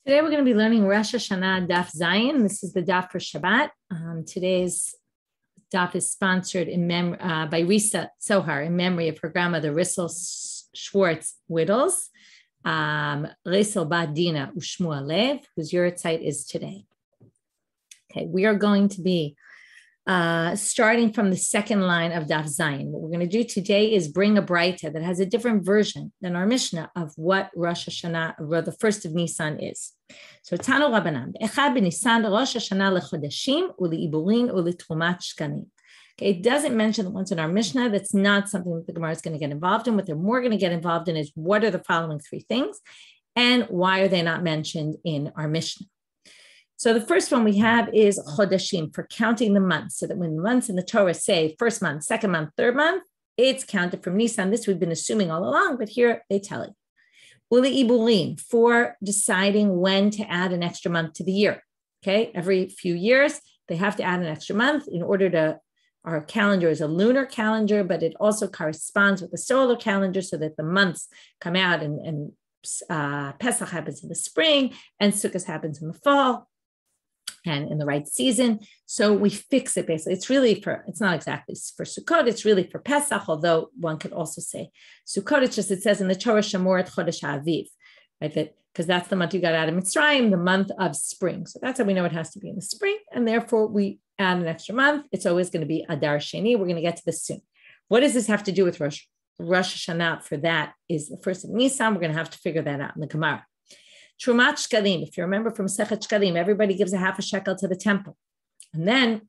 Today we're going to be learning Rosh Hashanah Daf Zayin. This is the Daf for Shabbat. Today's Daf is sponsored by Risa Sohar in memory of her grandmother Rissel Schwartz Whittles, Rissel Bat Dina Ushmu Alev, whose yurtzeit is today. Okay, we are going to be starting from the second line of Daf Zayin. What we're going to do today is bring a Braita that has a different version than our Mishnah of what Rosh Hashanah, or the first of Nisan is. So Tanu Rabbanit, Echad b'Nisan Rosh Hashanah lechodashim uliiburin ulitrumat shkanim. Okay, it doesn't mention the ones in our Mishnah. That's not something that the Gemara is going to get involved in. What they're more going to get involved in is what are the following three things, and why are they not mentioned in our Mishnah? So the first one we have is chodashim, for counting the months, so that when the months in the Torah say first month, second month, third month, it's counted from Nisan. This we've been assuming all along, but here they tell it. Uli iburin, for deciding when to add an extra month to the year. Okay, every few years they have to add an extra month in order to. Our calendar is a lunar calendar, but it also corresponds with the solar calendar, so that the months come out and Pesach happens in the spring and Sukkot happens in the fall and in the right season. So we fix it basically. It's not exactly for Sukkot, it's really for Pesach, although one could also say Sukkot. It's just, it says in the Torah, Shamoret Chodesh Aviv, right? Because that's the month you got out of Mitzrayim, the month of spring. So that's how we know it has to be in the spring. And therefore we add an extra month. It's always going to be Adar Sheni. We're going to get to this soon. What does this have to do with Rosh Hashanah? For that is the first of Nisan. We're going to have to figure that out in the Gemara. Trumat shkalim, if you remember from Sechet Shkalim, everybody gives a half a shekel to the temple. And then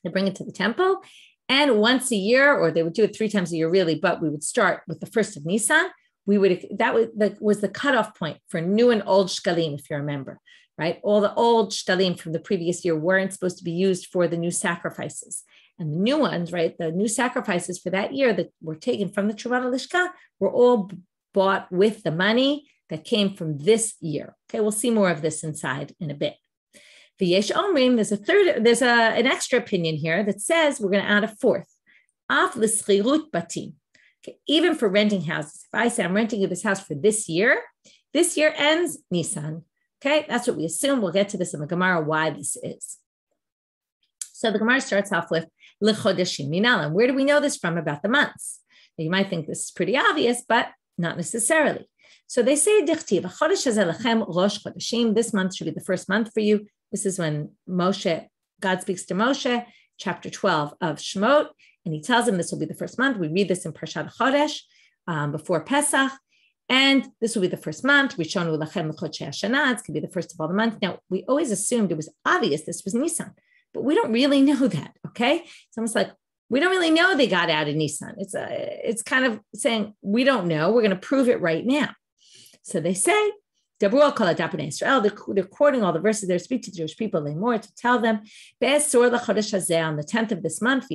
they bring it to the temple. And once a year, or they would do it 3 times a year really, but we would start with the first of Nisan. That was the cutoff point for new and old shkalim, if you remember, right? All the old shkalim from the previous year weren't supposed to be used for the new sacrifices. And the new ones, right? The new sacrifices for that year that were taken from the Truvah Lishka were all bought with the money that came from this year. Okay, we'll see more of this inside in a bit. V'yesh omrim, there's an extra opinion here that says we're going to add a fourth. Af l'schirut batim. Okay, even for renting houses. If I say I'm renting you this house for this year ends Nisan. Okay, that's what we assume. We'll get to this in the Gemara, why this is. So the Gemara starts off with l'chodashim minalam. Where do we know this from about the months? Now, you might think this is pretty obvious, but not necessarily. So they say, Dichtiv, Chodesh hazeh lachem Rosh Chodashim. This month should be the first month for you. This is when God speaks to Moshe, chapter 12 of Shemot, and he tells him this will be the first month. We read this in Parshat Chodesh before Pesach, and this will be the first month. Rishonu lachem l'chodshei Hashanah. It's going to be the first of all the months. Now, we always assumed it was obvious this was Nisan, but we don't really know that, okay? It's almost like we don't really know they got out of Nisan. It's kind of saying, we don't know. We're going to prove it right now. So they say, they're quoting all the verses there, speak to the Jewish people, more to tell them, on the 10th of this month,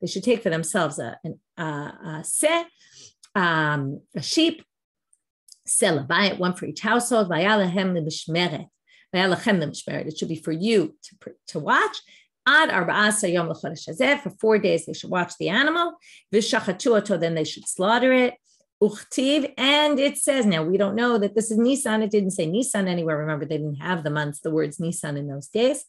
they should take for themselves a sheep, one for each household. It should be for you to watch. For 4 days, they should watch the animal. Then they should slaughter it. And it says, now we don't know that this is Nisan. It didn't say Nisan anywhere. Remember, they didn't have the months, the words Nisan in those days.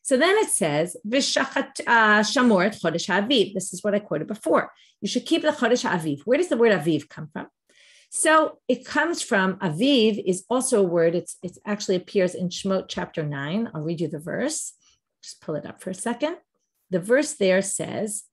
So then it says, Shamoret Chodesh Aviv. This is what I quoted before. You should keep the Chodesh Aviv. Where does the word Aviv come from? So it comes from, Aviv is also a word. It actually appears in Shemot chapter 9. I'll read you the verse. Just pull it up for a second. The verse there says,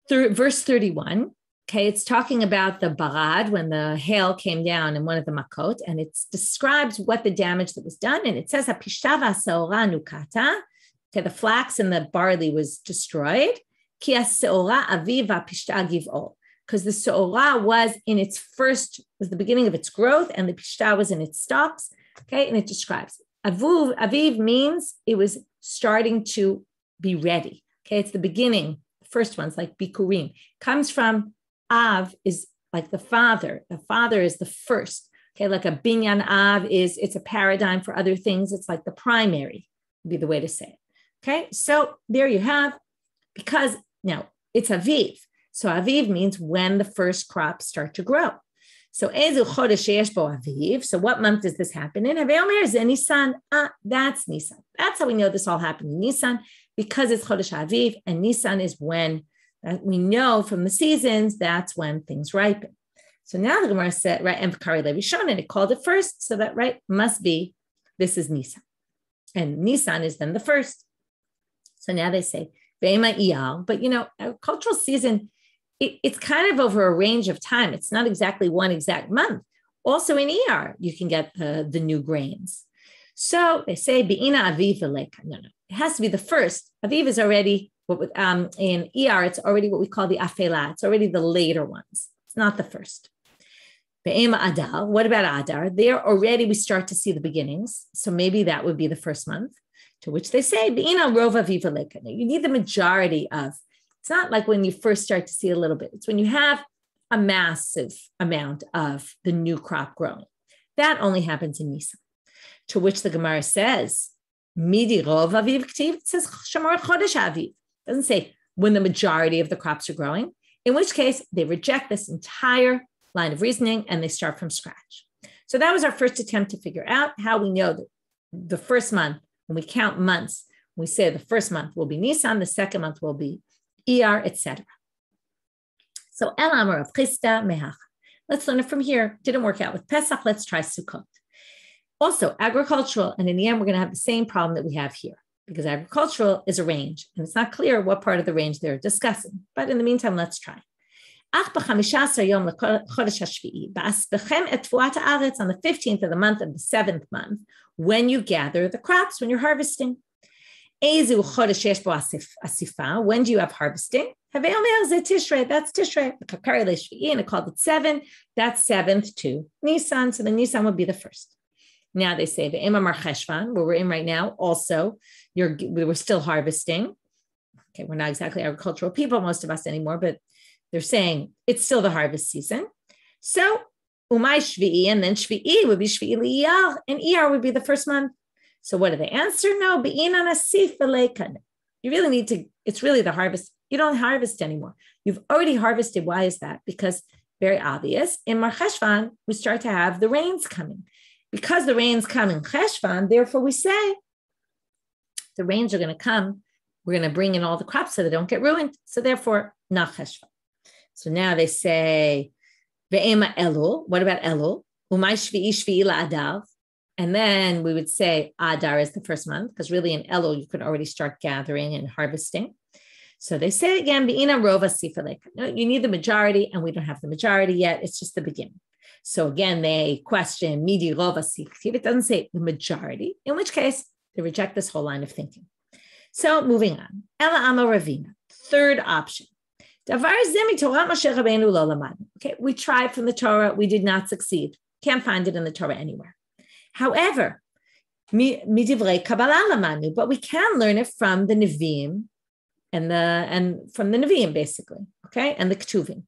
through verse 31, okay, it's talking about the barad, when the hail came down in one of the makot, and it describes what the damage that was done. And it says, nukata, okay, the flax and the barley was destroyed, because the seorah was the beginning of its growth, and the pishta was in its stalks, okay, and it describes. Aviv means it was starting to be ready, okay, it's the beginning. First ones like bikurim comes from Av, is like the father. The father is the first. Okay, like a binyan Av it's a paradigm for other things. It's like the primary would be the way to say it. Okay, so there you have, because now it's Aviv. So Aviv means when the first crops start to grow. So Ezu Chodesh Sheyesh Bo Aviv. So what month does this happen in? Havei Omer Ze Nisan. That's Nisan. That's how we know this all happened in Nisan, because it's Chodesh Aviv, and Nisan is when we know from the seasons, that's when things ripen. So now the Gemara said, right, and Kari Levi Shon, and it called it first, so that, right, must be, this is Nisan. And Nisan is then the first. So now they say, Ve'ema Iyal, but agricultural season, it's kind of over a range of time. It's not exactly one exact month. Also in Iyar, you can get the new grains. So they say, Be'ina Aviv Veleka. No, it has to be the first. Aviv is already, in Iyar, it's already what we call the Afela. It's already the later ones. It's not the first. Be'ema Adar. What about Adar? There already we start to see the beginnings. So maybe that would be the first month, to which they say, Be'ina Rov Aviv Veleka. You need the majority of. It's not like when you first start to see a little bit. It's when you have a massive amount of the new crop growing. That only happens in Nisan. To which the Gemara says, Midi Rov Aviv Ktiv. It says Shamor Chodesh Aviv. It doesn't say when the majority of the crops are growing, in which case they reject this entire line of reasoning and they start from scratch. So that was our first attempt to figure out how we know that the first month, when we count months, we say the first month will be Nisan, the second month will be Iyar, etc. So El Amar of Chisda Mehach. Let's learn it from here. Didn't work out with Pesach. Let's try Sukkot. Also, agricultural, and in the end, we're going to have the same problem that we have here, because agricultural is a range, and it's not clear what part of the range they're discussing. But in the meantime, let's try. On the 15th of the month of the 7th month, when you gather the crops, when you're harvesting. When do you have harvesting? Tishrei, that's Tishrei. And it called it 7. That's 7th to Nisan. So the Nisan would be the first. Now they say the Imam Cheshvan, where we're in right now, also we were still harvesting. Okay, we're not exactly agricultural people, most of us anymore, but they're saying it's still the harvest season. So Umay Shvi'i, and then Shvi'i would be Shvi'i Iyar, and Iyar would be the first month. So what do they answer? No, Be'inan Asif V'leikan. You really need to, it's really the harvest. You don't harvest anymore. You've already harvested. Why is that? Because very obvious. In Mar Cheshvan, we start to have the rains coming. Because the rains come in Cheshvan, therefore we say the rains are going to come. We're going to bring in all the crops so they don't get ruined. So therefore, not Cheshvan. So now they say, Ve'ema Elul. What about Elul? Umay Shvi'i Shvi'i La'adar. And then we would say Adar is the first month, because really in Elul, you could already start gathering and harvesting. So they say again, Be'ina Rova Sifalek. No, you need the majority, and we don't have the majority yet. It's just the beginning. So again, they question Midi Rova Sifalek. It doesn't say the majority, in which case they reject this whole line of thinking. So moving on. Ela Ama Ravina, third option. Okay, we tried from the Torah. We did not succeed. Can't find it in the Torah anywhere. However, but we can learn it from the Nevi'im and from the Nevi'im, basically, okay, and the Ketuvim.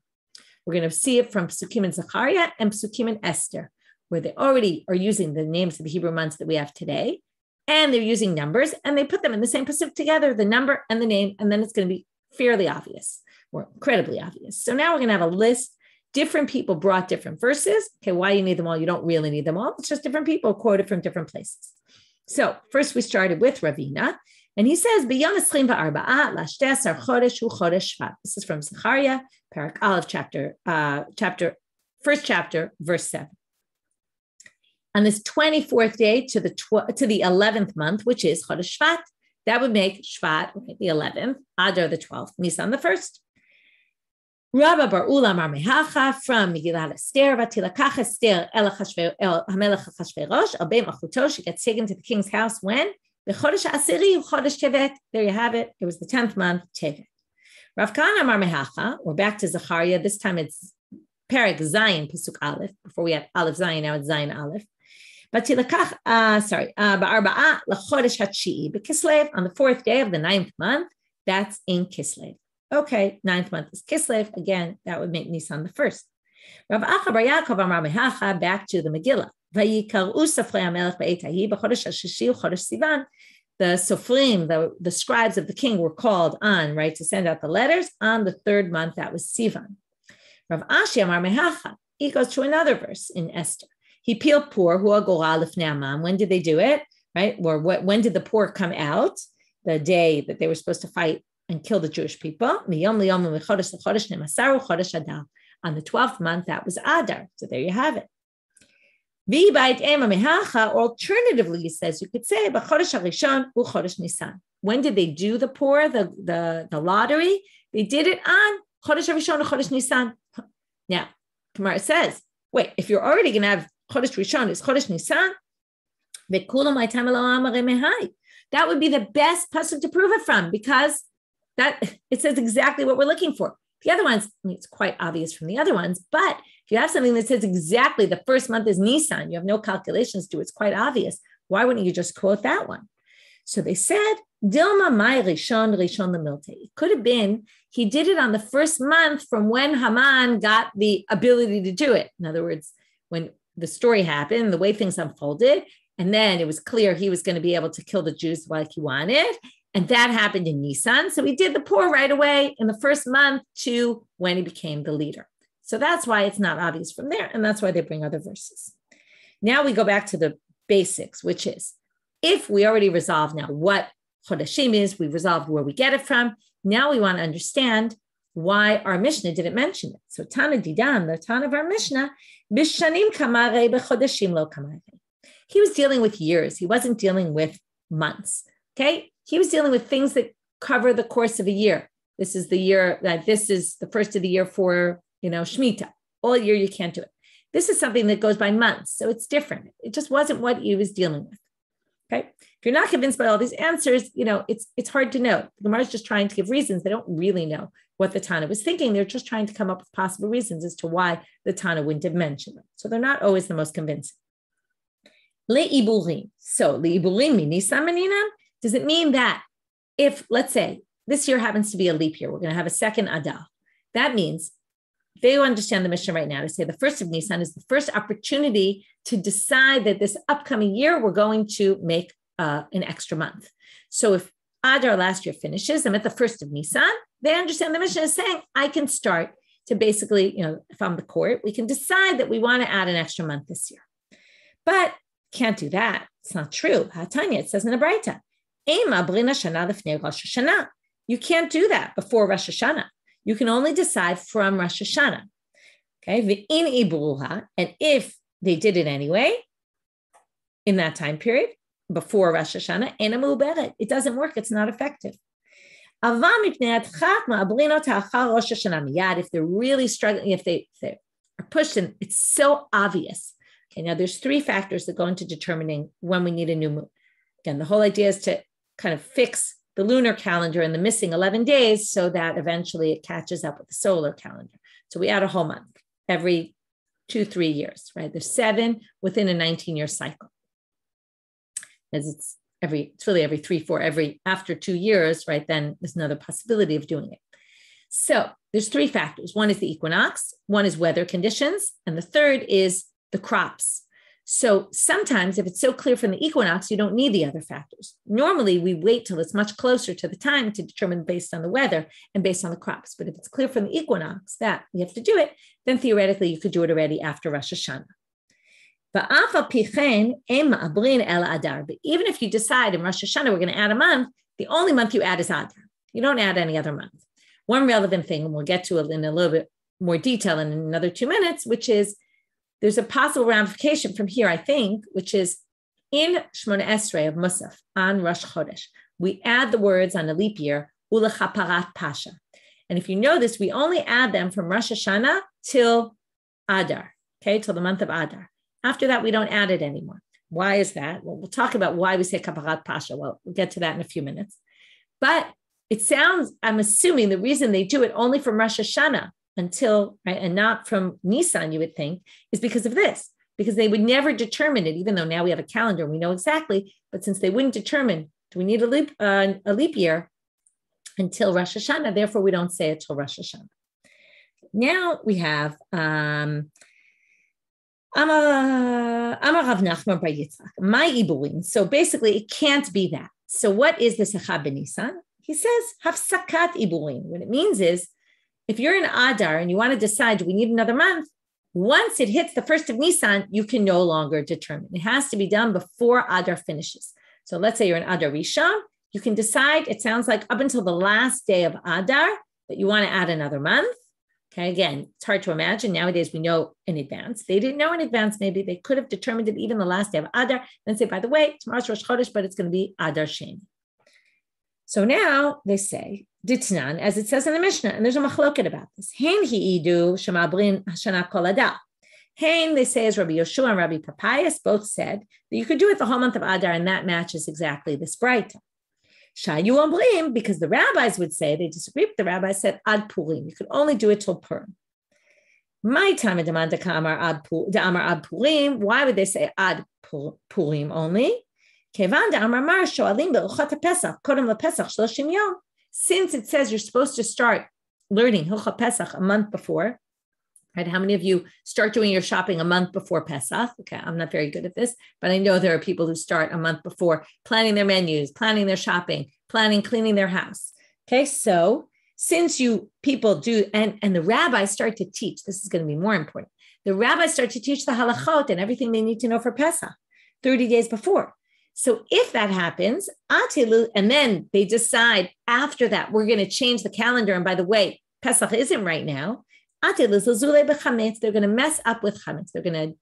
We're going to see it from Psukim and Zechariah and Psukim and Esther, where they already are using the names of the Hebrew months that we have today, and they're using numbers, and they put them in the same pasuk together, the number and the name, and then it's going to be fairly obvious, or incredibly obvious. So now we're going to have a list. Different people brought different verses. Okay, why you need them all? You don't really need them all. It's just different people quoted from different places. So first we started with Ravina, and he says, this is from Zechariah, Parak Aleph, first chapter, verse 7. On this 24th day to the 11th month, which is Chodesh Shvat, that would make Shvat, right, the 11th, Adar the 12th, Nisan the 1st. Rabba Bar Ulam Mehacha from Megillat Esther, Vatilakach Esther El Hamelech Achashverosh, Albei Machuto. She gets taken to the king's house when? The Chodesh Asiri, Chodesh Tevet. There you have it. It was the 10th month, Tevet. Rav Kahana Amar Mehacha, we're back to Zechariah. This time it's Perek Zayin, Pasuk Aleph. Before we had Aleph Zayin, now it's Zayin Aleph. Vatilakach, Ba'arba'a LaChodesh HaTshi'i, B'Kislev, on the 4th day of the 9th month. That's in Kislev. Okay, 9th month is Kislev. Again, that would make Nisan the 1st. Rav Acha Bar Yaakov Amar Mehacha, back to the Megillah. Vayikaru Safrei HaMelech B'Eit Hahi B'Chodesh HaShishi U'Chodesh Sivan. the Sofrim, the scribes of the king, were called on, right, to send out the letters on the third month. That was Sivan. Rav Ashi Amar Mehacha. He goes to another verse in Esther. He peeled poor who agora lifnei amam. When did they do it? Right? Or when did the poor come out? The day that they were supposed to fight and kill the Jewish people. On the 12th month, that was Adar. So there you have it. Alternatively, he says, you could say, when did they do the poor, the lottery? They did it on Chodesh Rishon or Chodesh Nisan. Now, Gemara says, wait, if you're already going to have Chodesh Rishon is Chodesh Nisan, that would be the best pasuk to prove it from, because that it says exactly what we're looking for. The other ones, I mean, it's quite obvious from the other ones, but if you have something that says exactly the first month is Nisan, you have no calculations to it, it's quite obvious. Why wouldn't you just quote that one? So they said, Dilma Mai Rishon Lemilte. It could have been he did it on the first month from when Haman got the ability to do it. In other words, when the story happened, the way things unfolded, and then it was clear he was going to be able to kill the Jews like he wanted. And that happened in Nisan. So he did the poor right away in the first month to when he became the leader. So that's why it's not obvious from there. And that's why they bring other verses. Now we go back to the basics, which is, if we already resolved now what Chodeshim is, we resolved where we get it from. Now we want to understand why our Mishnah didn't mention it. So Tana Didan, the Tana of our Mishnah, Bishanim kamare bechodeshim lo kamare. He was dealing with years. He wasn't dealing with months. Okay. He was dealing with things that cover the course of a year. This is the year that this is the first of the year for, Shemitah. All year you can't do it. This is something that goes by months. So it's different. It just wasn't what he was dealing with. Okay. If you're not convinced by all these answers, it's hard to know. The Gemara is just trying to give reasons. They don't really know what the Tana was thinking. They're just trying to come up with possible reasons as to why the Tana wouldn't have mentioned them. So they're not always the most convincing. Le'iburim. So le'iburim minisam meninam. Does it mean that if, let's say, this year happens to be a leap year, we're going to have a second Adar. That means they understand the Mishnah right now to say the first of Nisan is the first opportunity to decide that this upcoming year we're going to make an extra month. So if Adar last year finishes, I'm at the first of Nisan, they understand the Mishnah is saying I can start to basically, if I'm the court, we can decide that we want to add an extra month this year. But can't do that. It's not true. Hatanya, it says in the Braita, you can't do that before Rosh Hashanah. You can only decide from Rosh Hashanah. Okay, and if they did it anyway, in that time period, before Rosh Hashanah, it doesn't work. It's not effective. If they're really struggling, if they are pushed in, it's so obvious. Okay, now there's three factors that go into determining when we need a new moon. Again, the whole idea is to kind of fix the lunar calendar and the missing 11 days so that eventually it catches up with the solar calendar. So we add a whole month every 2-3 years, right? There's 7 within a 19-year cycle. As it's really every 3-4, after 2 years, right? Then there's another possibility of doing it. So there's 3 factors. One is the equinox, one is weather conditions, and the third is the crops. So sometimes if it's so clear from the equinox, you don't need the other factors. Normally we wait till it's much closer to the time to determine based on the weather and based on the crops. But if it's clear from the equinox that we have to do it, then theoretically you could do it already after Rosh Hashanah. But even if you decide in Rosh Hashanah we're going to add a month, the only month you add is Adar. You don't add any other month. One relevant thing, and we'll get to it in a little bit more detail in another 2 minutes, which is there's a possible ramification from here, I think, which is in Shmona Esrei of Musaf on Rosh Chodesh, we add the words on a leap year, Ulechaparat Pasha. And if you know this, we only add them from Rosh Hashanah till Adar, okay, till the month of Adar. After that, we don't add it anymore. Why is that? Well, we'll talk about why we say Kaparat Pasha. Well, we'll get to that in a few minutes. But it sounds, I'm assuming the reason they do it only from Rosh Hashanah until, right, and not from Nisan, you would think, is because of this, because they would never determine it, even though now we have a calendar, we know exactly, but since they wouldn't determine, do we need a leap year until Rosh Hashanah, therefore we don't say it till Rosh Hashanah. Now we have Amar Rav Nachman bar Yitzchak, my iburim. So basically it can't be that. So what is the Secha b'Nisan? He says, Hafsakat Iburim. What it means is, if you're in Adar and you want to decide, do we need another month? Once it hits the 1st of Nisan, you can no longer determine. It has to be done before Adar finishes. So let's say you're in Adar Rishon, you can decide, it sounds like up until the last day of Adar, that you want to add another month. Okay, again, it's hard to imagine. Nowadays, we know in advance. They didn't know in advance. Maybe they could have determined it even the last day of Adar, and say, by the way, tomorrow's Rosh Chodesh, but it's going to be Adar Sheni. So now they say, Ditnan, as it says in the Mishnah, and there's a machloket about this. Hein hi'idu shemabrin Hashanah kol Adar. Hein, they say, as Rabbi Yoshua and Rabbi Papias both said, that you could do it the whole month of Adar, and that matches exactly this Braita. Shayu Omrim, because the rabbis would say, they disagree, but the rabbis said Ad Purim. You could only do it till Purim. My time of demand the Amar Ad Purim. Why would they say Ad Purim only? Since it says you're supposed to start learning Hilchot Pesach a month before, right? How many of you start doing your shopping a month before Pesach? Okay, I'm not very good at this, but I know there are people who start a month before planning their menus, planning their shopping, cleaning their house. Okay, so since people do, and the rabbis start to teach, this is going to be more important. The rabbis start to teach the halachot and everything they need to know for Pesach 30 days before. So if that happens, and then they decide after that, we're going to change the calendar. And by the way, Pesach isn't right now. They're going to mess up with chametz. They're going to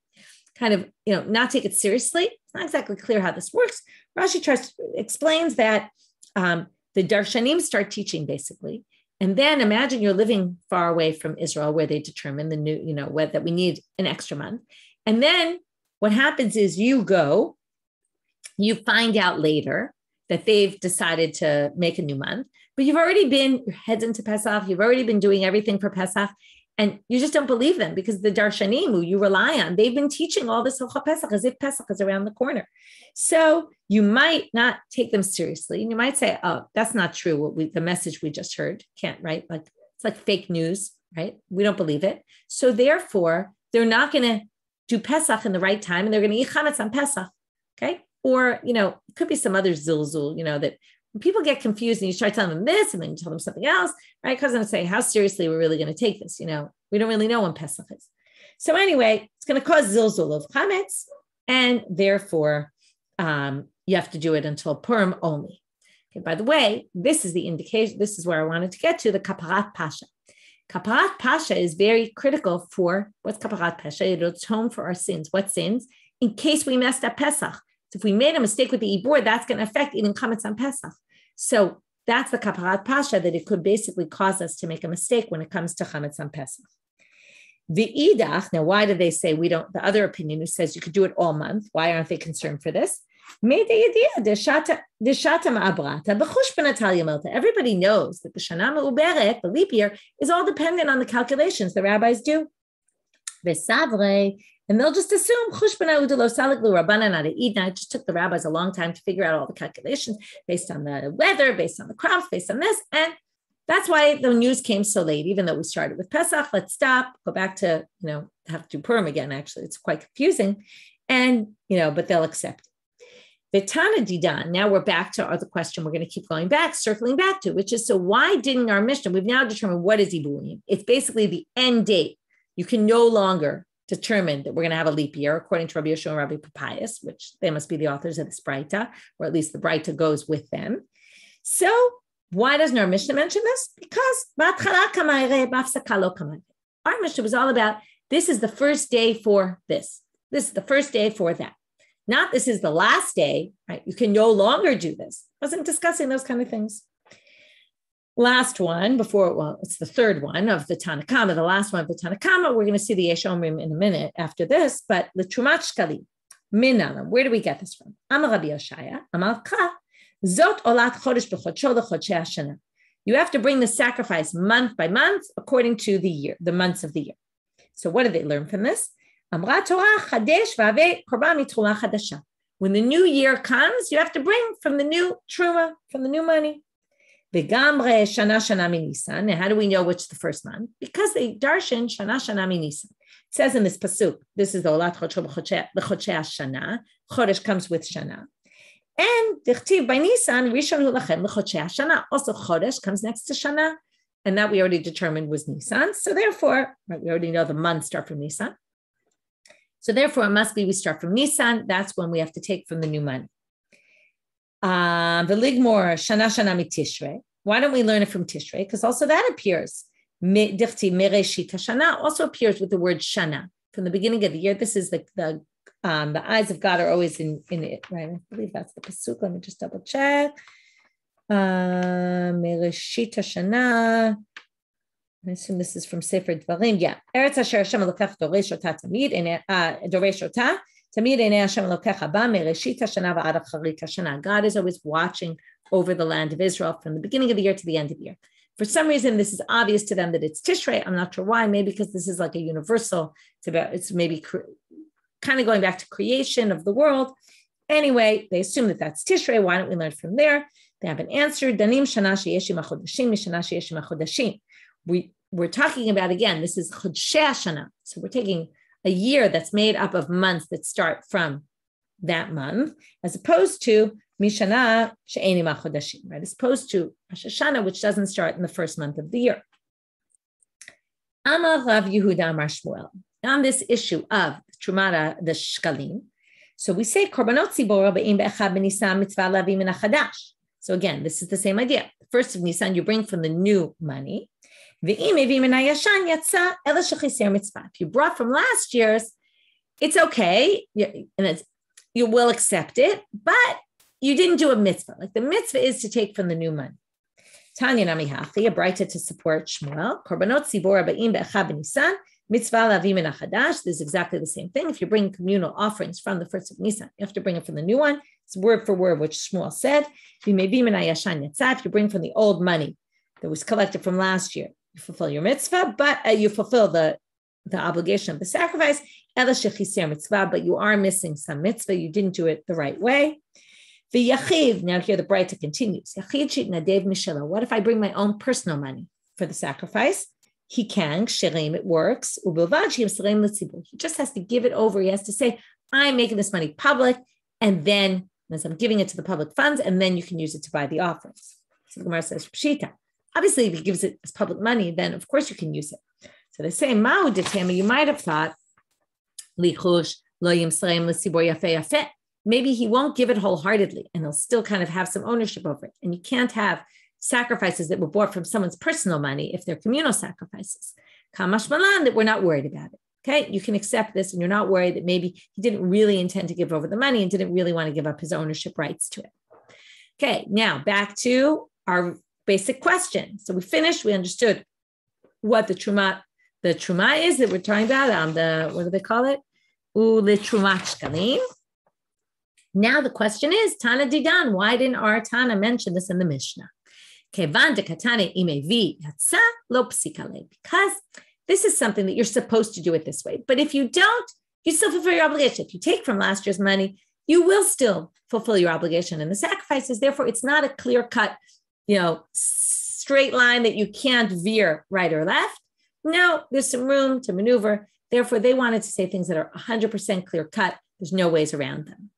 kind of, not take it seriously. It's not exactly clear how this works. Rashi explains that the darshanim start teaching basically. And then imagine you're living far away from Israel where they determine the new, that we need an extra month. And then what happens is you find out later that they've decided to make a new month, but your head's into Pesach, you've already been doing everything for Pesach, and you just don't believe them because the darshanim who you rely on, they've been teaching all this Hilchot Pesach as if Pesach is around the corner. So you might not take them seriously. And you might say, oh, that's not true. The message we just heard can't, right? Like it's like fake news, right? We don't believe it. So therefore, they're not going to do Pesach in the right time and they're going to eat chametz on Pesach, okay? Or, it could be some other zilzul, that when people get confused and you start telling them this and then you tell them something else, right? Because I'm going to say, how seriously we're really going to take this? We don't really know when Pesach is. So anyway, it's going to cause zilzul of chametz, and therefore you have to do it until Purim only. Okay, by the way, this is the indication. This is where I wanted to get to, the Kaparat Pasha. Kaparat Pasha is very critical for, what's Kaparat Pasha? It atone for our sins. What sins? In case we messed up Pesach. If we made a mistake with the ibur, that's going to affect eating chametz on Pesach. So that's the kaparat pasha, that it could basically cause us to make a mistake when it comes to chametz on Pesach. The idach, now why do they say we don't, the other opinion who says you could do it all month, why aren't they concerned for this? Everybody knows that the Shana Me'uberet, the leap year, is all dependent on the calculations the rabbis do. And they'll just assume it just took the rabbis a long time to figure out all the calculations based on the weather, based on the crops, based on this. And that's why the news came so late, even though we started with Pesach. Let's stop, go back to, have to do Purim again. Actually, it's quite confusing. And, but they'll accept it. Vitana Didan, now we're back to the question we're going to keep circling back to, which is, so why didn't our Mishnah, we've now determined what is Iburim. It's basically the end date. You can no longer determine that we're going to have a leap year, according to Rabbi Yoshua and Rabbi Papias, which they must be the authors of this Braita, or at least the Braita goes with them. So why doesn't our Mishnah mention this? Because our Mishnah was all about, this is the first day for this. This is the first day for that. Not this is the last day, right? You can no longer do this. I wasn't discussing those kind of things. Last one it's the third one of the Tanakama, the last one of the Tanakama. We're going to see the Yesh Omrim in a minute after this, but the Trumat Shkali, Minalam, where do we get this from? Amar Rabbi Yoshaya, Amar Ka, Zot Olat Chodesh B'Chodsho L'Chodshei Hashanah. You have to bring the sacrifice month by month according to the year, the months of the year. So what do they learn from this? Amra Torah Chadesh V'Avei Korban Mitruma Chadasha. When the new year comes, you have to bring from the new truma, from the new money. Begamre Shana Shana Minisan. Now, how do we know which the first month? Because they darshan Shana Shana Minisan. It says in this pasuk, this is the Olat Chodesh B'Chodshe Hashanah. Chodesh comes with Shana. And dichtiv by Nisan, Rishon hu lachem l'chodshei Hashanah. Also, Chodesh comes next to Shana, and that we already determined was Nisan. So therefore, right, we already know the months start from Nisan. So therefore, it must be we start from Nisan. That's when we have to take from the new month. The Ligmor Shana Shana Mitishrei. Why don't we learn it from Tishrei? Because also that appears. Dichtiv mereshit Shana also appears with the word Shana from the beginning of the year. This is the eyes of God are always in it, right? I believe that's the pasuk. Let me just double check. Mereshit Shana. I assume this is from Sefer Dvarim. Yeah. Eretz asher Hashem Elokecha doresh ota tamid doresh ota tamid enei Hashem Elokecha ba mereshit hashana va'ad acharit hashana. God is always watching over the land of Israel from the beginning of the year to the end of the year. For some reason, this is obvious to them that it's Tishrei. I'm not sure why. Maybe because this is like a universal. It's maybe kind of going back to creation of the world. Anyway, they assume that that's Tishrei. Why don't we learn from there? They have an answer. Danim shana sheyeshim achodashim mishana sheyeshim achodashim. We're talking about, again, this is Chodshei Hashanah. So we're taking a year that's made up of months that start from that month, as opposed to Mishana she'enim achodashim, right? As opposed to Rosh Hashanah, which doesn't start in the first month of the year. Amar Rav Yehuda Amar Shmuel. On this issue of Trumara, the Shkalim, so we say Korbanot Tzibor ba'im be'echad b'Nisan mitzvah lavim min hachadash. So again, this is the same idea. The first of Nisan, you bring from the new money. If you brought from last year's, it's okay, and you will accept it, but you didn't do a mitzvah. Like the mitzvah is to take from the new money. Tanya Nami Hachi, a braita to support Shmuel. Korbanot Tzibor ba'im be'echad b'Nisan mitzvah lavim min hachadash. This is exactly the same thing. If you bring communal offerings from the first of Nisan, you have to bring it from the new one. It's word for word, which Shmuel said. If you bring from the old money that was collected from last year, you fulfill your mitzvah, but you fulfill the obligation of the sacrifice. But you are missing some mitzvah. You didn't do it the right way. Now here the braita continues. What if I bring my own personal money for the sacrifice? He can, it works. He just has to give it over. He has to say, I'm making this money public, and then as I'm giving it to the public funds, and then you can use it to buy the offerings. So the Gemara says, Pshita. Obviously, if he gives it as public money, then of course you can use it. So they say, Ma'u detema, you might have thought, Lichush lo yimsreim l'tzibor yafeh yafeh. Maybe he won't give it wholeheartedly, and he'll still kind of have some ownership over it. And you can't have sacrifices that were bought from someone's personal money if they're communal sacrifices. Kamash malan, that we're not worried about it. Okay, you can accept this, and you're not worried that maybe he didn't really intend to give over the money and didn't really want to give up his ownership rights to it. Okay, now back to our basic question. So we finished. We understood what the truma is that we're talking about. What do they call it? U'letrumat shkalim. Now the question is, Tana Didan, why didn't our Tana mention this in the Mishnah? Because this is something that you're supposed to do it this way. But if you don't, you still fulfill your obligation. If you take from last year's money, you will still fulfill your obligation in the sacrifices. Therefore, it's not a clear-cut, straight line that you can't veer right or left. No, there's some room to maneuver. Therefore, they wanted to say things that are 100% clear-cut. There's no ways around them.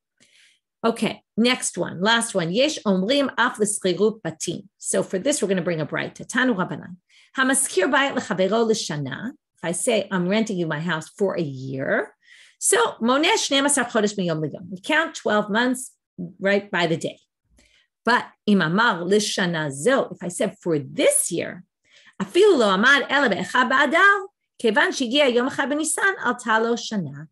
Okay, next one, last one. Yesh omrim af l'schilut batim. So for this, we're going to bring a braita. Tanu Rabbanan. Hamaskir bayit lechavero l'shana. If I say I'm renting you my house for a year, so moneh 12 chodesh miyom l'yom. We count 12 months right by the day. But im amar l'shana zo. If I said for this year, afilu lo amad ela be'echad ba'adar kevan shigia yom echad b'nisan al talo shana.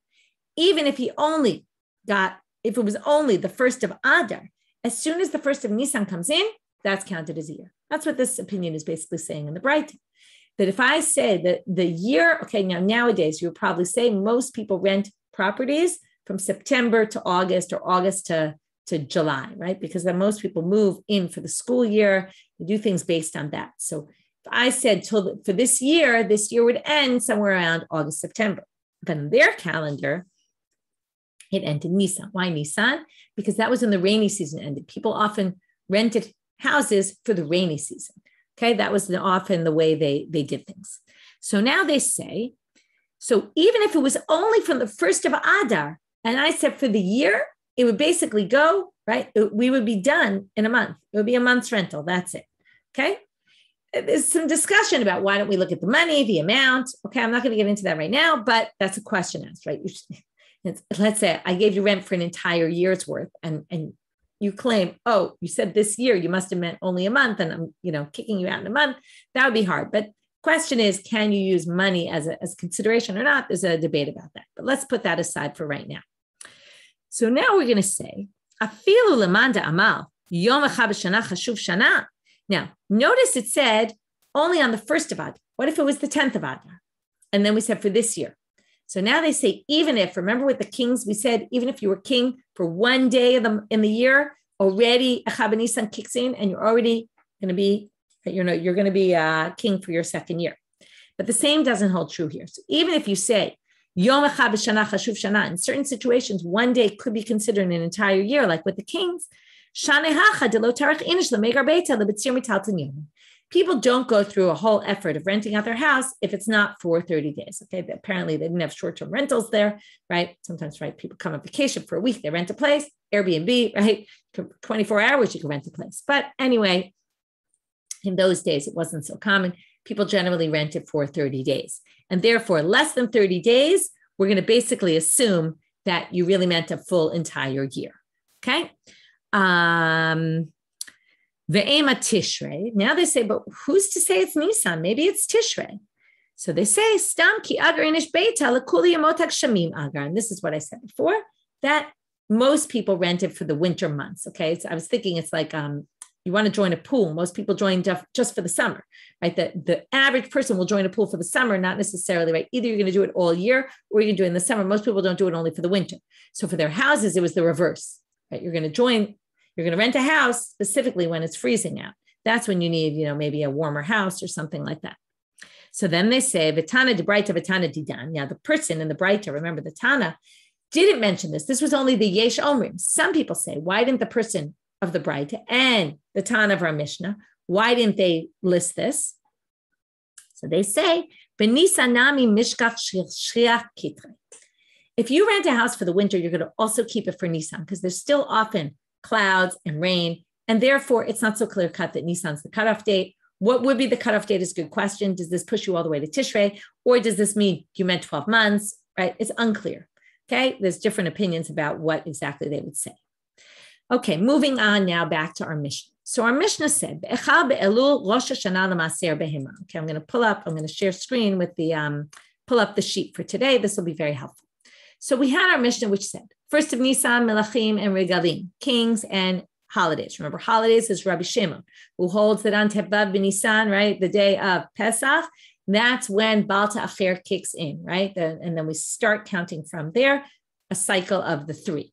Even if if it was only the first of Adar, as soon as the first of Nisan comes in, that's counted as a year. That's what this opinion is basically saying in the Braita. That if I say that the year, okay, now nowadays you would probably say most people rent properties from September to August or August to July, right? Because then most people move in for the school year, they do things based on that. So if I said for this year would end somewhere around August, September. But in their calendar, it ended Nisan. Why Nisan? Because that was when the rainy season ended. People often rented houses for the rainy season. Okay, that was often the way they did things. So now they say, so even if it was only from the first of Adar, and I said for the year, it would basically go right? We would be done in a month. It would be a month's rental. That's it. Okay. There's some discussion about why don't we look at the money, the amount. Okay. I'm not going to get into that right now, but that's a question asked, right? Let's say I gave you rent for an entire year's worth and you claim, oh, you said this year, you must have meant only a month and I'm, kicking you out in a month. That would be hard. But question is, can you use money as consideration or not? There's a debate about that, but let's put that aside for right now. So now we're going to say, afilu lemanda amal, yom echad b'shana chashuv shana. Now, notice it said only on the 1st of Adar. What if it was the 10th of Adar? And then we said for this year. So now they say, even if, remember with the kings, we said, even if you were king for one day in the year, already Echad b'Nisan kicks in and you're already going to be, you're going to be king for your second year. But the same doesn't hold true here. So even if you say, Yom echad b'shana chashuv shana, in certain situations, one day could be considered an entire year, like with the kings. People don't go through a whole effort of renting out their house if it's not for 30 days. Okay. Apparently they didn't have short-term rentals there, right? Sometimes, right, people come on vacation for a week, they rent a place, Airbnb, right? 24 hours, you can rent a place. But anyway, in those days, it wasn't so common. People generally rented for 30 days. And therefore, less than 30 days, we're going to basically assume that you really meant a full entire year. Okay. Ve'ema Tishrei. Now they say, but who's to say it's Nisan? Maybe it's Tishrei. So they say, Stam ki agar inish beita lekuli yamotak shamim agar. And this is what I said before, that most people rented for the winter months. Okay. So I was thinking it's like, you want to join a pool. Most people join just for the summer, right? The average person will join a pool for the summer, not necessarily, right? Either you're going to do it all year or you're going to do it in the summer. Most people don't do it only for the winter. So for their houses, it was the reverse, right? You're going to rent a house specifically when it's freezing out. That's when you need, maybe a warmer house or something like that. So then they say, Vitana de Braita, Vitana Didan. Now the person in the Braita, remember the Tana, didn't mention this. This was only the Yesh Omrim. Some people say, why didn't the person of the Braita and the Tana of our Mishnah, why didn't they list this? So they say, if you rent a house for the winter, you're going to also keep it for Nisan because there's still often clouds and rain, and therefore it's not so clear cut that Nisan's the cutoff date. What would be the cutoff date is a good question. Does this push you all the way to Tishrei, or does this mean you meant 12 months, right? It's unclear, okay? There's different opinions about what exactly they would say. Okay, moving on now back to our Mishnah. So our Mishnah said, okay, I'm going to share screen with pull up the sheet for today. This will be very helpful. So we had our Mishnah, which said, first of Nisan, Melachim, and Regalim, kings and holidays. Remember, holidays is Rabbi Shimon, who holds that on Tevav b'Nisan, right, the day of Pesach, that's when Balta Acher kicks in, right? And then we start counting from there, a cycle of the 3.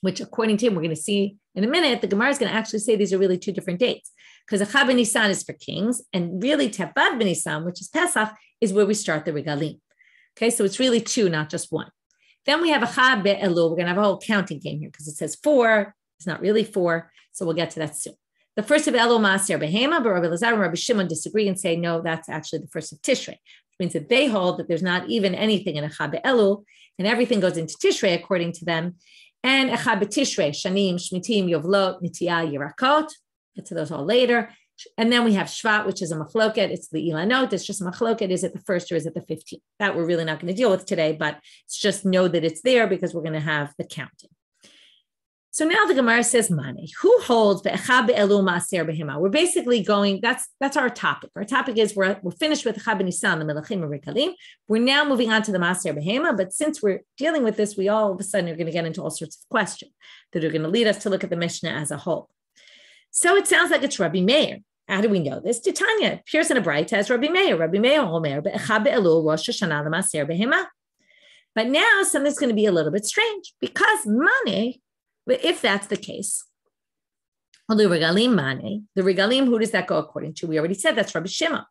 Which according to him, we're going to see in a minute, the Gemara is going to actually say these are really 2 different dates. Because Echad b'Nisan is for kings, and really Tevav b'Nisan, which is Pesach, is where we start the Regalim. Okay, so it's really 2, not just 1. Then we have Echad be'Elul. We're going to have a whole counting game here because it says 4. It's not really 4, so we'll get to that soon. The first of Elul Maaser Behema, but Rabbi Elazar and Rabbi Shimon disagree and say, no, that's actually the first of Tishrei, which means that they hold that there's not even anything in Echad be'Elul, and everything goes into Tishrei according to them. And Echad b'Tishrei, Shanim, Shmitim, Yovlot, Nitiyah, Yerakot. Get to those all later. And then we have Shvat, which is a machloket. It's the Ilanot. It's just a machloket. Is it the 1st or is it the 15th? That we're really not going to deal with today, but it's just know that it's there because we're going to have the counting. So now the Gemara says, Mane, who holds Echad be'Elul Maaser Behema? We're basically going, that's our topic. Our topic is we're finished with Echad b'Nisan, the Melachim and Regalim. We're now moving on to the Maaser Behema, but since we're dealing with this, we all of a sudden are going to get into all sorts of questions that are going to lead us to look at the Mishnah as a whole. So it sounds like it's Rabbi Meir. How do we know this? Titania appears in a Braita as Rabbi Meir. Rabbi Meir Omer Echad be'Elul Rosh Hashanah Maaser Behema. But now something's going to be a little bit strange because Mane. But if that's the case, well, the Regalim Mane, the Regalim, who does that go according to? We already said that's Rabbi Shimon.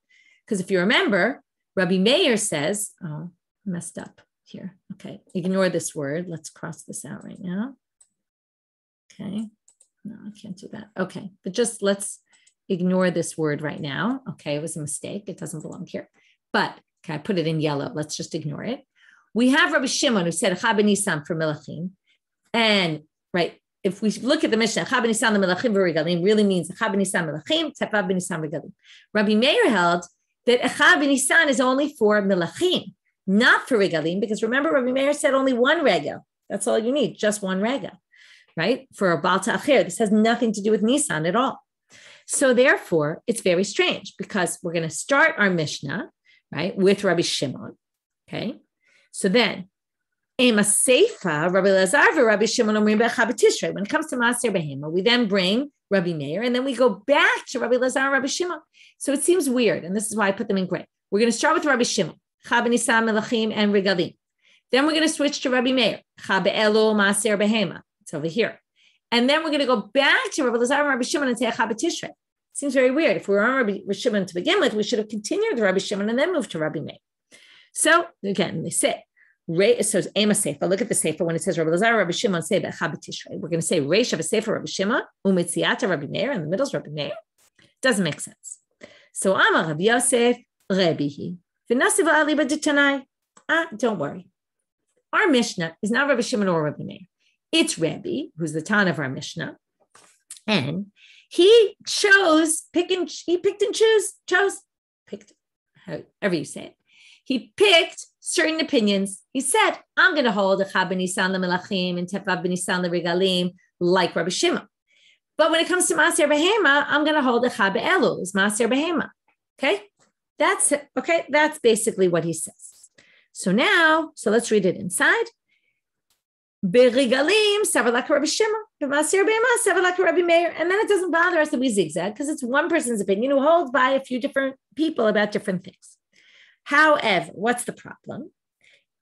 Because if you remember, Rabbi Meir says, oh, messed up here. Okay, ignore this word. Let's cross this out right now. Okay, no, I can't do that. Okay, but just let's ignore this word right now. Okay, it was a mistake. It doesn't belong here. But, okay, I put it in yellow. Let's just ignore it. We have Rabbi Shimon who said, Echad b'Nisan for Melachim. And right, if we look at the Mishnah, Chab B'Nisan Melachim v'Regalim really means Chab B'Nisan Melachim, Tefav B'Nisan Regalim. Rabbi Meir held that Chab B'Nisan is only for Melachim, not for Regalim, because remember, Rabbi Meir said only one Regel. That's all you need, just one Regel, right? For a Baal Ta'achir. This has nothing to do with Nisan at all. So therefore, it's very strange because we're going to start our Mishnah, right, with Rabbi Shimon, okay? So then, Ema Seifa, Rabbi Lazar, Rabbi Shimon, when it comes to Maser Behema, we then bring Rabbi Meir, and then we go back to Rabbi Lazar and Rabbi Shimon. So it seems weird, and this is why I put them in gray. We're going to start with Rabbi Shimon, Chab B'Nisan Melachim and Regalim. Then we're going to switch to Rabbi Meir, Chab Elo Maser Behema. It's over here. And then we're going to go back to Rabbi Lazar and Rabbi Shimon and say Chab B'Tishrei. Seems very weird. If we were on Rabbi Shimon to begin with, we should have continued with Rabbi Shimon and then moved to Rabbi Meir. So again, they say, so it's Ema Seifa. Look at the Seifa when it says Rabbi Lazar, Rabbi Shimon say Chab B'Tishrei. We're going to say Reish of a Seifa Rabbi Shimon, Umitziata Rabbi Meir, and the middle is Rabbi Meir. Doesn't make sense. So Amar Rabbi Yosef, Rebihi, V'nasiv Aliba D'Tanai. Don't worry. Our Mishnah is not Rabbi Shimon or Rabbi Meir. It's Rebbe, who's the Tan of our Mishnah, and he picked and chose, however you say it. He picked certain opinions. He said, I'm going to hold a Chab B'Nisan L'Melachim and Tefav B'Nisan L'Regalim like Rabbi Shimon. But when it comes to Maser Behema, I'm going to hold a Chab Elul as Maser Behema. Okay? That's it. Okay? That's basically what he says. So let's read it inside. Be'regalim, savar Rabbi Shimon. B'Maser Behema, savar Rabbi Meir. And then it doesn't bother us that we zigzag because it's one person's opinion who holds by a few different people about different things. However, what's the problem?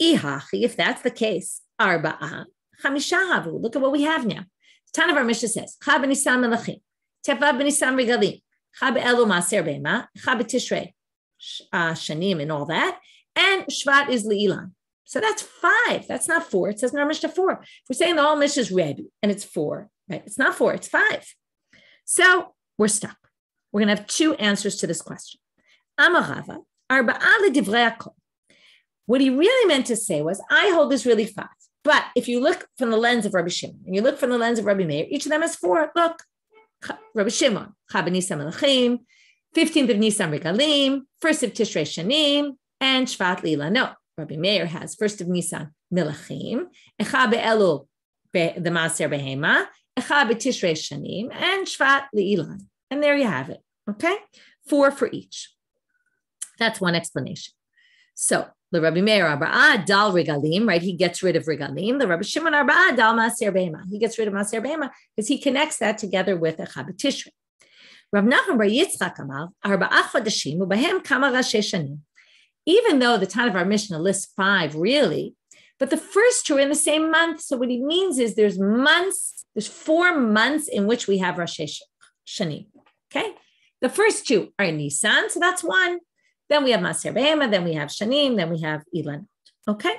Ihachi, if that's the case, Arba'a, Chamishahavu. Look at what we have now. The Tan of our Mishnah says, Chab B'Nisan Melachim, Tefav B'Nisan Regalim, Chab Elu Maser Behema, Chab B'Tishrei, Shanim and all that, and Shvat is Le'ilan. So that's 5. That's not 4. It says in our Mishnah 4. If we're saying the whole Mishnah is Rebbe and it's 4, right? It's not 4, it's 5. So we're stuck. We're going to have 2 answers to this question. Amarava. What he really meant to say was, I hold this really 5. But if you look from the lens of Rabbi Shimon and you look from the lens of Rabbi Meir, each of them has 4. Look, Rabbi Shimon, Chab B'Nisan Melachim, 15th of Nisan Regalim, 1st of Tishrei Shanim, and Shvat Lila. No, Rabbi Meir has 1st of Nisan Melachim, Echad Be'elul the Maser Behema, Echad B'Tishrei Shanim, and Shvat Lila. And there you have it. Okay, 4 for each. That's one explanation. So the Rabbi Meir Arba'ah Dal Regalim, right? He gets rid of Regalim. The Rabbi Shimon Arba'ah Dal Maser Behema. He gets rid of Maser Behema because he connects that together with Echad B'Tishrei. Rav Nachman Bar Yitzchak Amar Arba'ah Chodeshim U'Bahem Kama Rashi Shanim. Even though the Tan of our Mishnah lists 5, really, but the first 2 are in the same month. So what he means is there's 4 months in which we have Rashi Shanim. Okay, the first 2 are in Nisan, so that's 1. Then we have Maser Behema, then we have Shanim, then we have Ilanot. Okay?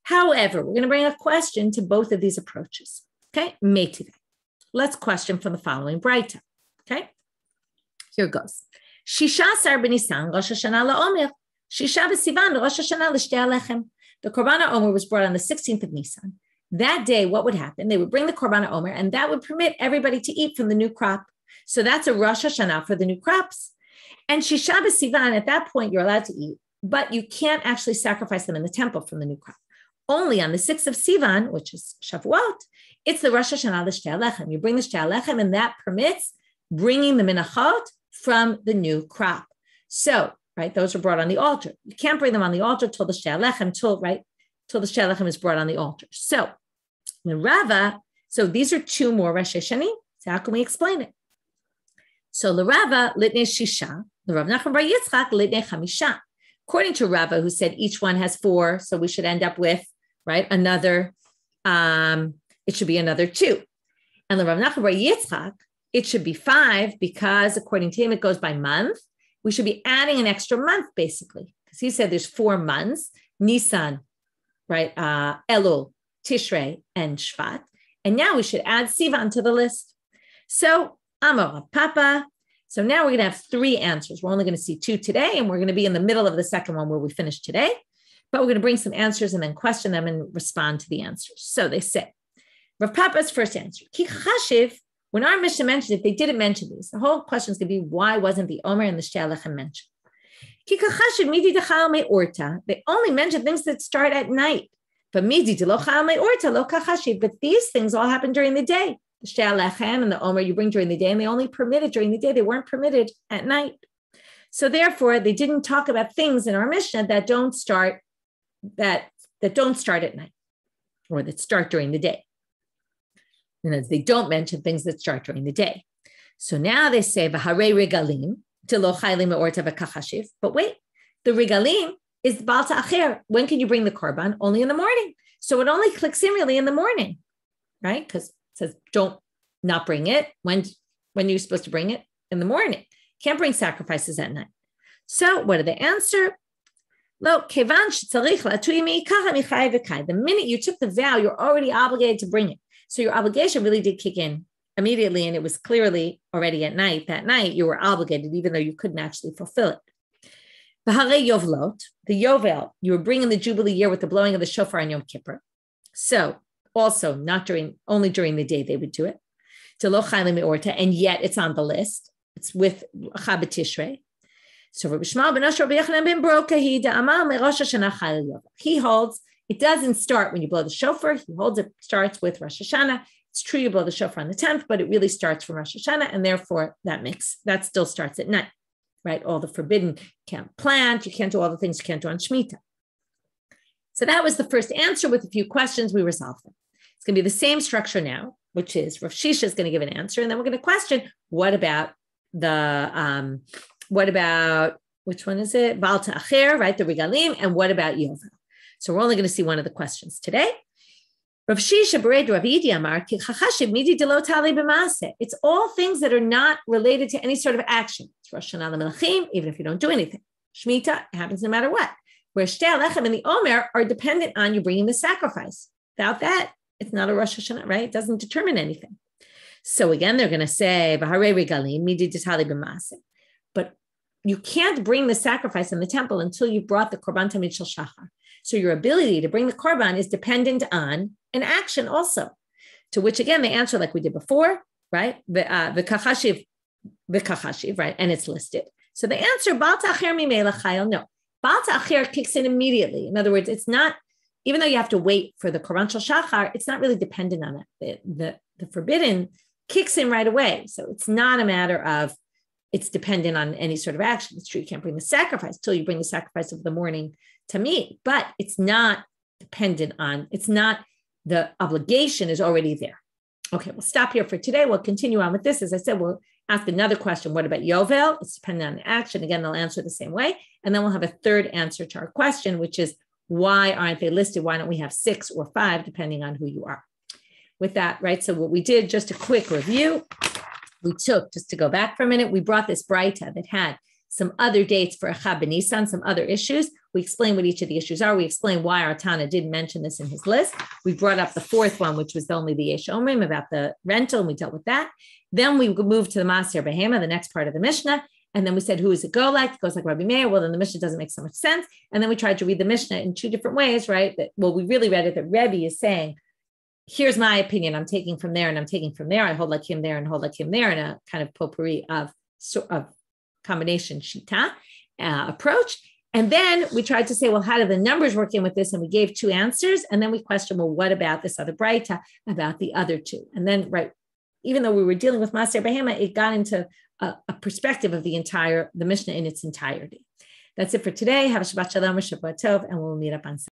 However, we're going to bring a question to both of these approaches. Okay? Meitive. Let's question from the following Braita. Okay? Here goes. Shisha Sar B'Nisan Rosh Hashanah LaOmer. Shisha B'Sivan Rosh Hashanah L'Shtei Alechem. The Korban HaOmer was brought on the 16th of Nisan. That day, what would happen? They would bring the Korban HaOmer, and that would permit everybody to eat from the new crop. So that's a Rosh Hashanah for the new crops. And Shisha B'Sivan, at that point, you're allowed to eat, but you can't actually sacrifice them in the temple from the new crop. Only on the 6th of Sivan, which is Shavuot, it's the Rosh Hashanah L'Shtei Alechem. You bring the Shtei Alechem, and that permits bringing the Menachot from the new crop. So, right, those are brought on the altar. You can't bring them on the altar till the Shtei Alechem, till the Shtei Alechem is brought on the altar. So, when Rava, so these are 2 more Rosh Hashanah. So how can we explain it? So the Rava litnei Shisha, the Rav Nachman Bar Yitzchak litnei Chamisha. According to Rava, who said each one has 4, so we should end up with, right, another, it should be another 2. And the Rav Nachman Bar Yitzchak, it should be 5 because according to him, it goes by month. We should be adding an extra month, basically, because he said there's 4 months, Nisan, right, Elul, Tishrei, and Shvat. And now we should add Sivan to the list. So, Amar Papa. So now we're going to have 3 answers. We're only going to see 2 today, and we're going to be in the middle of the second one where we finished today. But we're going to bring some answers and then question them and respond to the answers. So they say, Rav Papa's first answer. Ki chashiv, when our Mishnah mentioned it, they didn't mention these. The whole question is going to be, why wasn't the Omer and the Shtei Alechem mentioned? Ki chashiv midi dechal me'orta. They only mention things that start at night. But midi de lo chal me'orta lo kachashiv. But these things all happen during the day. The Shtei Alechem and the Omer you bring during the day, and they only permitted during the day. They weren't permitted at night. So therefore, they didn't talk about things in our Mishnah that don't start that don't start at night, or that start during the day. And they don't mention things that start during the day. So now they say v'harei regalim to lo chaylim me'orta v'kachashiv. But wait, the regalim is bal ta'acher. When can you bring the korban? Only in the morning. So it only clicks in really in the morning, right? Because it says don't not bring it when you're supposed to bring it in the morning. Can't bring sacrifices at night. So what do they answer? The minute you took the vow, you're already obligated to bring it. So your obligation really did kick in immediately, and it was clearly already at night. That night you were obligated, even though you couldn't actually fulfill it. The Yovel, you were bringing the Jubilee year with the blowing of the shofar on Yom Kippur. So also only during the day they would do it. And yet it's on the list. It's with Chag Tishrei. So Rabbi Shmuel ben Yoshua ben Yochanan ben Broka, he holds it doesn't start when you blow the shofar. He holds it starts with Rosh Hashanah. It's true you blow the shofar on the 10th, but it really starts from Rosh Hashanah, and therefore that still starts at night, right? All the forbidden, you can't plant, you can't do all the things you can't do on Shemitah. So that was the first answer with a few questions. We resolved them. It's going to be the same structure now, which is Rav Shisha is going to give an answer, and then we're going to question what about which one is it? Bal Ta'acher, right? The Regalim, and what about Yovel? So we're only going to see one of the questions today. Rav Shisha bered Rav Idi Amar ki chachashiv midi de lo tali b'maaseh. It's all things that are not related to any sort of action. It's Rosh Hashanah Melachim, even if you don't do anything. Shemitah, it happens no matter what. Where Shtei Alechem and the Omer are dependent on you bringing the sacrifice. Without that, it's not a Rosh Hashanah, right? It doesn't determine anything. So again, they're going to say v'harei regalim midi de tali b'maaseh. But you can't bring the sacrifice in the temple until you've brought the korban tamid shel shachar. So your ability to bring the korban is dependent on an action also, to which again, they answer like we did before, right? V'kachashiv, right? And it's listed. So the answer, Bal Ta'acher Mimela Chayil, no. Bal Ta'acher kicks in immediately. In other words, it's not, even though you have to wait for the korban shel shachar, it's not really dependent on it. The forbidden kicks in right away. So it's not a matter of, it's dependent on any sort of action. It's true, you can't bring the sacrifice till you bring the sacrifice of the morning to me, but it's not dependent on, it's not, the obligation is already there. Okay, we'll stop here for today. We'll continue on with this. As I said, we'll ask another question. What about Yovel? It's dependent on the action. Again, they'll answer the same way. And then we'll have a third answer to our question, which is, why aren't they listed? Why don't we have 6 or 5, depending on who you are? With that, right? So what we did, just a quick review, we took, just to go back for a minute, we brought this Braita that had some other dates for Achab and Nisan, some other issues. We explained what each of the issues are. We explained why our Tana didn't mention this in his list. We brought up the fourth one, which was only the Yesh Omrim about the rental, and we dealt with that. Then we moved to the Maser Behema, the next part of the Mishnah. And then we said, who does it go like? It goes like Rabbi Meir. Well, then the Mishnah doesn't make so much sense. And then we tried to read the Mishnah in 2 different ways, right? We really read it that Rebbe is saying, here's my opinion. I'm taking from there and I'm taking from there. I hold like him there and hold like him there in a kind of potpourri of combination shita approach. And then we tried to say, well, how do the numbers work in with this? And we gave 2 answers. And then we questioned, well, what about this other Braita about the other 2? And then, right, even though we were dealing with Maser Behema, it got into a perspective of the Mishnah in its entirety. That's it for today. Have a Shabbat Shalom, Shabbat Tov, and we'll meet up on Sunday.